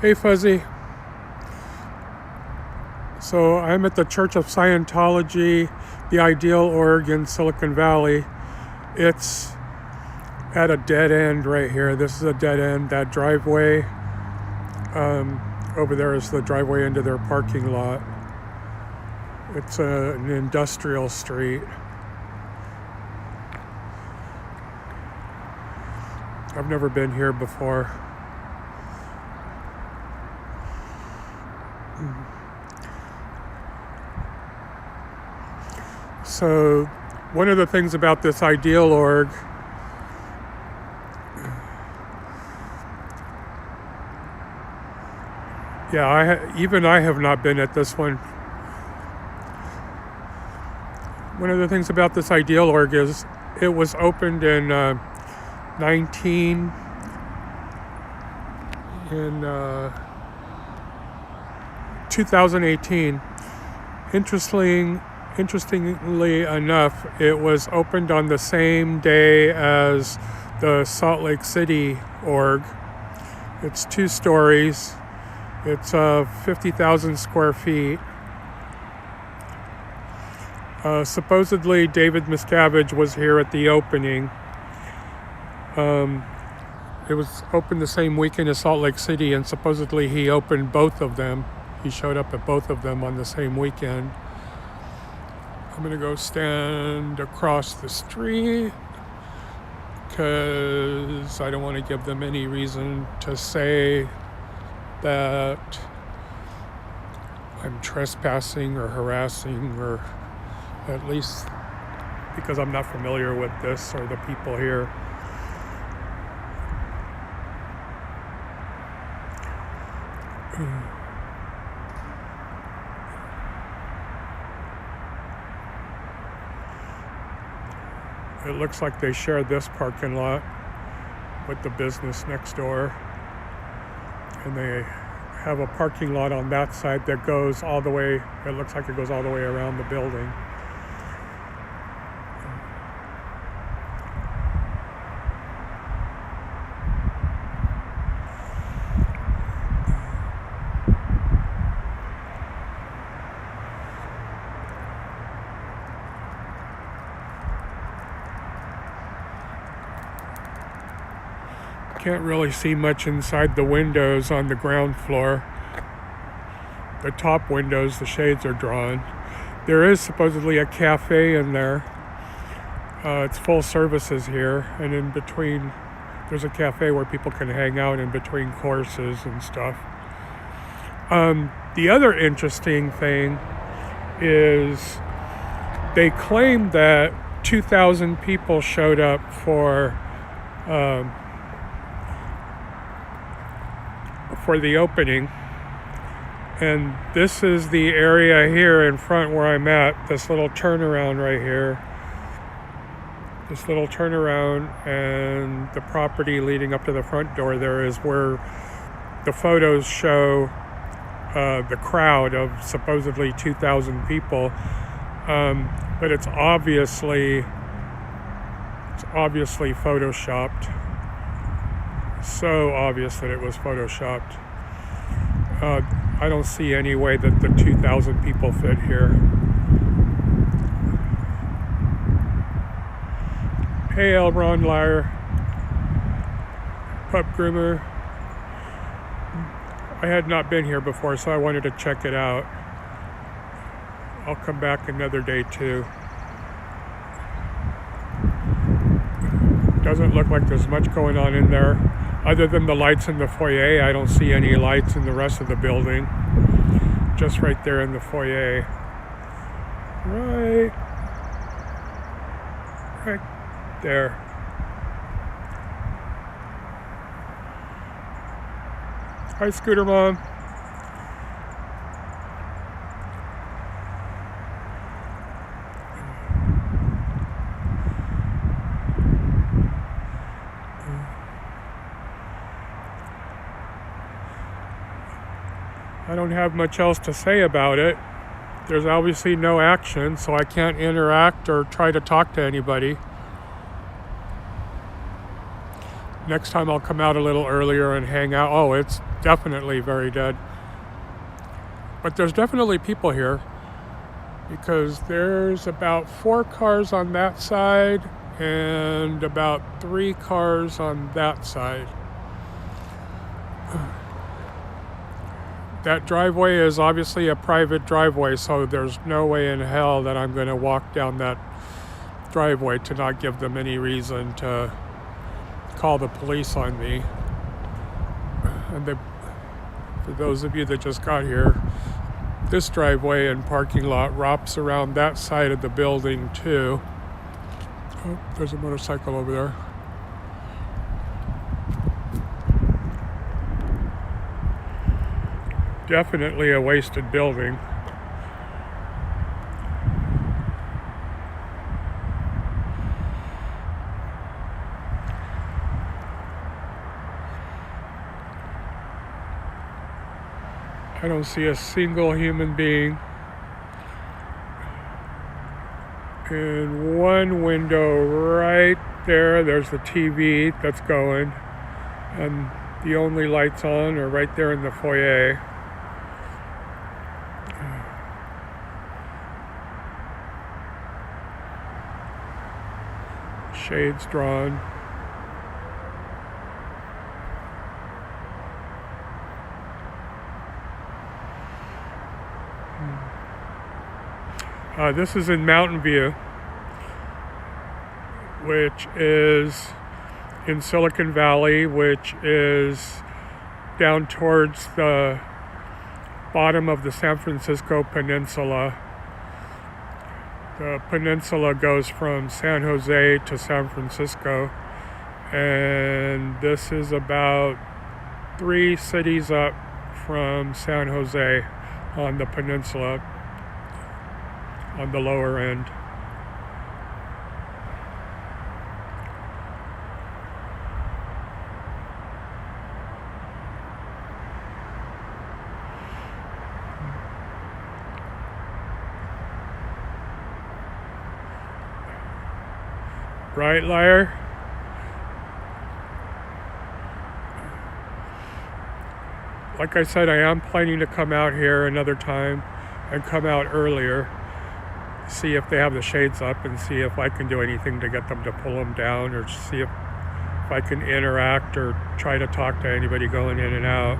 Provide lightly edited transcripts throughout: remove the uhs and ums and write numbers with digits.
Hey Fuzzy. So I'm at the Church of Scientology, the Ideal Org in Silicon Valley. It's at a dead end right here. This is a dead end. That driveway over there is the driveway into their parking lot. It's an industrial street. I've never been here before. So one of the things about this Ideal Org I have not been at this one. One of the things about this Ideal Org is it was opened in 2018. Interestingly enough, it was opened on the same day as the Salt Lake City org. It's 2 stories. It's 50,000 square feet. Supposedly, David Miscavige was here at the opening. It was opened the same weekend as Salt Lake City, and supposedly he opened both of them. He showed up at both of them on the same weekend. I'm going to go stand across the street because I don't want to give them any reason to say that I'm trespassing or harassing, or at least because I'm not familiar with this or the people here. It looks like they share this parking lot with the business next door. And they have a parking lot on that side that goes all the way, it looks like it goes all the way around the building. Can't really see much inside the windows on the ground floor. The top windows, the shades are drawn. There is supposedly a cafe in there. It's full services here, and in between there's a cafe where people can hang out in between courses and stuff. The other interesting thing is they claim that 2,000 people showed up for the opening, and this is the area here in front where I'm at, this little turnaround right here, and the property leading up to the front door there is where the photos show the crowd of supposedly 2,000 people, but it's obviously photoshopped. So obvious that it was photoshopped. I don't see any way that the 2,000 people fit here. Hey, Elron Liar, Pup Groomer. I had not been here before, so I wanted to check it out. I'll come back another day too. Doesn't look like there's much going on in there. Other than the lights in the foyer, I don't see any lights in the rest of the building. Just right there in the foyer. Right there. Hi, Scooter Mom. I don't have much else to say about it. There's obviously no action, so I can't interact or try to talk to anybody. Next time I'll come out a little earlier and hang out. Oh, it's definitely very dead. But there's definitely people here because there's about 4 cars on that side and about 3 cars on that side. That driveway is obviously a private driveway, so there's no way in hell that I'm going to walk down that driveway to not give them any reason to call the police on me. And for those of you that just got here, this driveway and parking lot wraps around that side of the building too. Oh, there's a motorcycle over there. Definitely a wasted building. I don't see a single human being. In one window right there's the TV that's going, and the only lights on are right there in the foyer. Shades drawn. This is in Mountain View, which is in Silicon Valley, which is down towards the bottom of the San Francisco Peninsula. The peninsula goes from San Jose to San Francisco, and this is about 3 cities up from San Jose on the peninsula, on the lower end. Right, liar? Like I said, I am planning to come out here another time and come out earlier, see if they have the shades up and see if I can do anything to get them to pull them down, or see if I can interact or try to talk to anybody going in and out.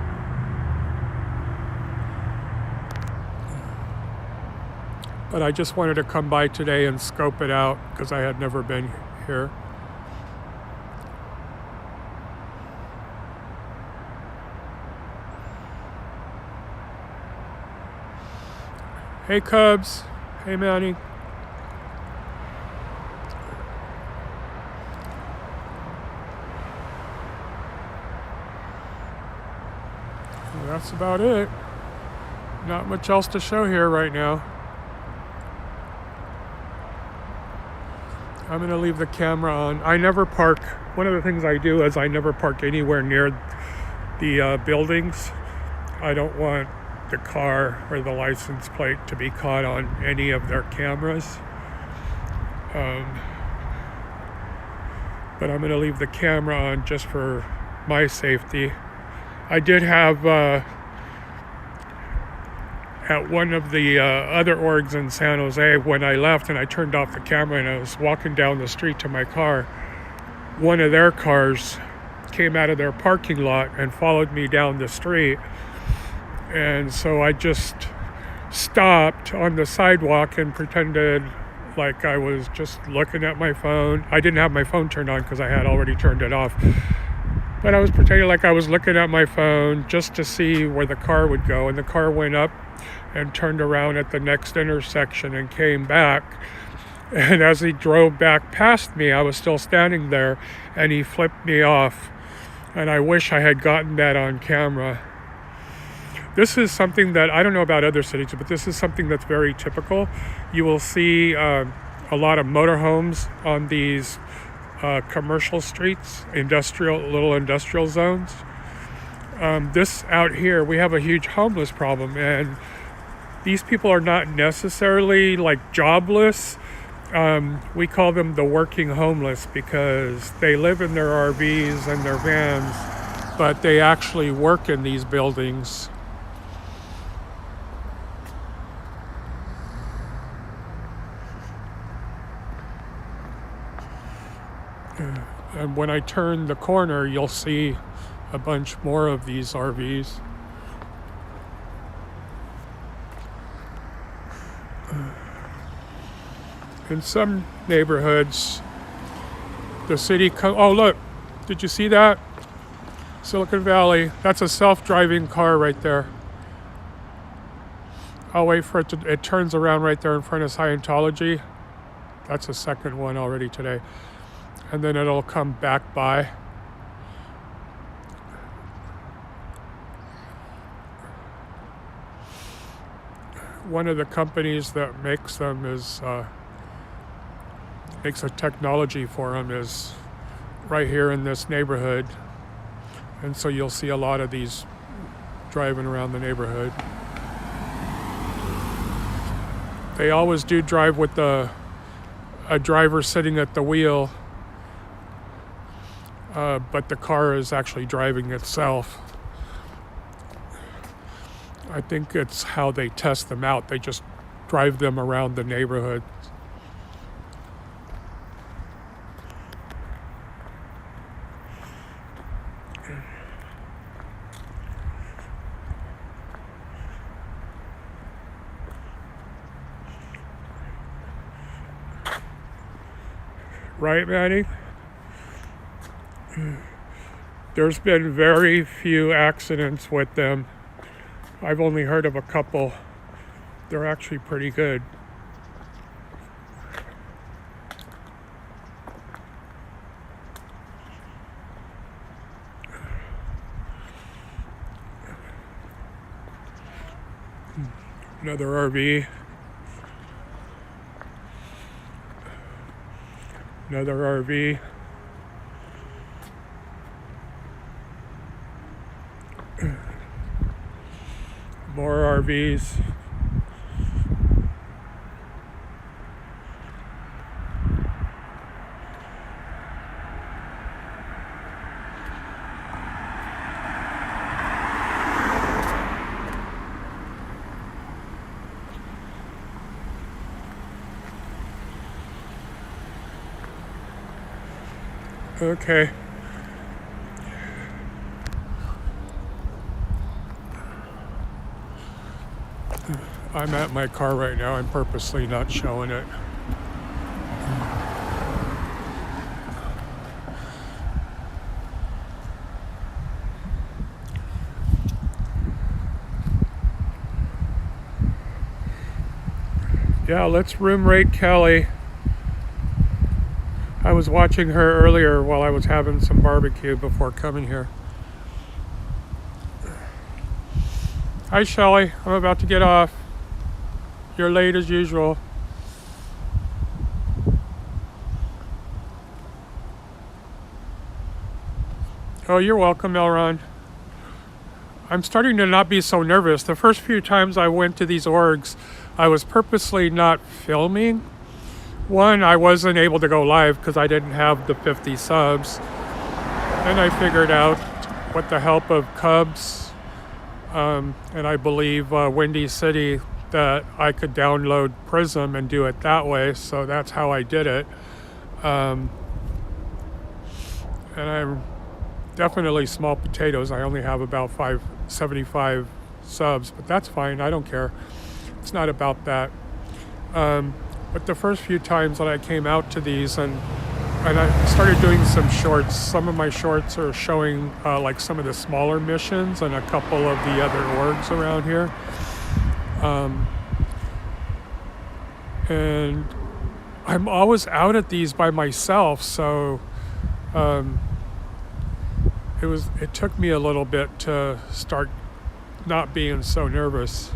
But I just wanted to come by today and scope it out because I had never been here. Hey Cubs. Hey Manny. Well, that's about it. Not much else to show here right now. I'm going to leave the camera on. I never park. One of the things I do is I never park anywhere near the buildings. I don't want the car or the license plate to be caught on any of their cameras. But I'm going to leave the camera on just for my safety. I did have at one of the other orgs in San Jose, when I left and I turned off the camera and I was walking down the street to my car, one of their cars came out of their parking lot and followed me down the street. And so I just stopped on the sidewalk and pretended like I was just looking at my phone. I didn't have my phone turned on because I had already turned it off. But I was pretending like I was looking at my phone just to see where the car would go. And the car went up and turned around at the next intersection and came back. And as he drove back past me, I was still standing there, and he flipped me off. And I wish I had gotten that on camera. This is something that, I don't know about other cities, but this is something that's very typical. You will see a lot of motorhomes on these commercial streets, little industrial zones. This out here, we have a huge homeless problem, and these people are not necessarily like jobless. We call them the working homeless because they live in their RVs and their vans, but they actually work in these buildings. And when I turn the corner, you'll see a bunch more of these RVs. In some neighborhoods, the city oh look, did you see that? Silicon Valley, that's a self-driving car right there. I'll wait for it turns around right there in front of Scientology. That's the second one already today. And then it'll come back by. One of the companies that makes them is makes a technology for them is right here in this neighborhood, and so you'll see a lot of these driving around the neighborhood. They always do drive with a driver sitting at the wheel, but the car is actually driving itself. I think it's how they test them out. They just drive them around the neighborhood. Right, Manny? There's been very few accidents with them. I've only heard of a couple. They're actually pretty good. Another RV. Another RV. More RVs. Okay. I'm at my car right now. I'm purposely not showing it. Yeah, let's room rate Kelly. I was watching her earlier while I was having some barbecue before coming here. Hi, Shelly. I'm about to get off. You're late as usual. Oh, you're welcome, Elron. I'm starting to not be so nervous. The first few times I went to these orgs, I was purposely not filming. One, I wasn't able to go live because I didn't have the 50 subs. Then I figured out, with the help of Cubs, and I believe Windy City, that I could download Prism and do it that way, so that's how I did it. And I'm definitely small potatoes. I only have about 575 subs, but that's fine. I don't care. It's not about that. But the first few times that I came out to these and I started doing some shorts. Some of my shorts are showing like some of the smaller missions and a couple of the other orgs around here. And I'm always out at these by myself, so it took me a little bit to start not being so nervous.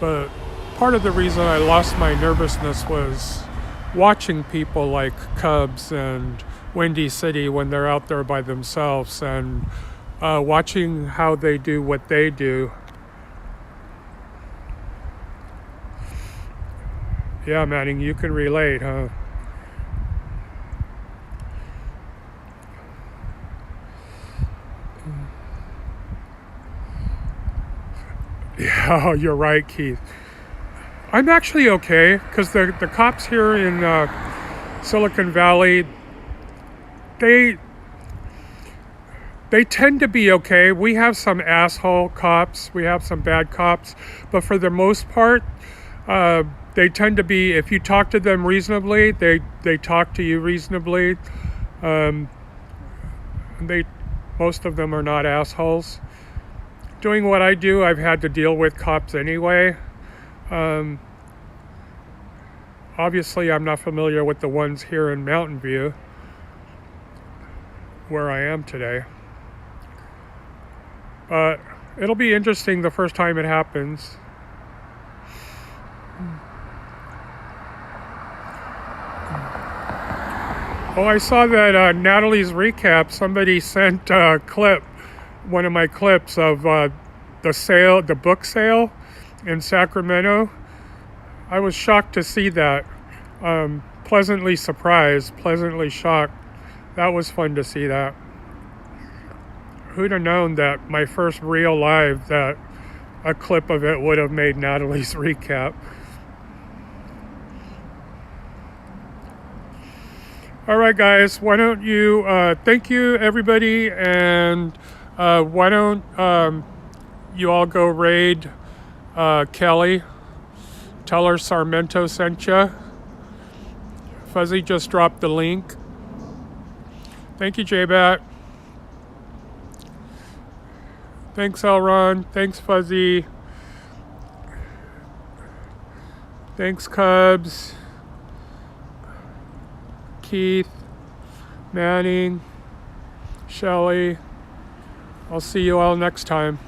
But part of the reason I lost my nervousness was watching people like Cubs and Windy City when they're out there by themselves, and watching how they do what they do. Yeah, Manning, you can relate, huh? Yeah, you're right, Keith. I'm actually okay because the cops here in Silicon Valley, they they tend to be okay. We have some asshole cops, we have some bad cops, but for the most part, uh, they tend to be. If you talk to them reasonably, they talk to you reasonably. Um, they Most of them are not assholes. Doing what I do, I've had to deal with cops anyway. Um, Obviously, I'm not familiar with the ones here in Mountain View, where I am today. But it'll be interesting the first time it happens. Oh, I saw that Natalie's recap. Somebody sent a clip, one of my clips of the book sale in Sacramento. I was shocked to see that. Pleasantly surprised, pleasantly shocked. That was fun to see that. Who'd have known that my first real live, that a clip of it would have made Natalie's recap. All right, guys, why don't you, thank you, everybody, and why don't you all go raid Kelly. Tell her Sarmento sent you. Fuzzy just dropped the link. Thank you, J-Bat. Thanks, Elron. Thanks, Fuzzy. Thanks, Cubs. Keith. Manning. Shelly. I'll see you all next time.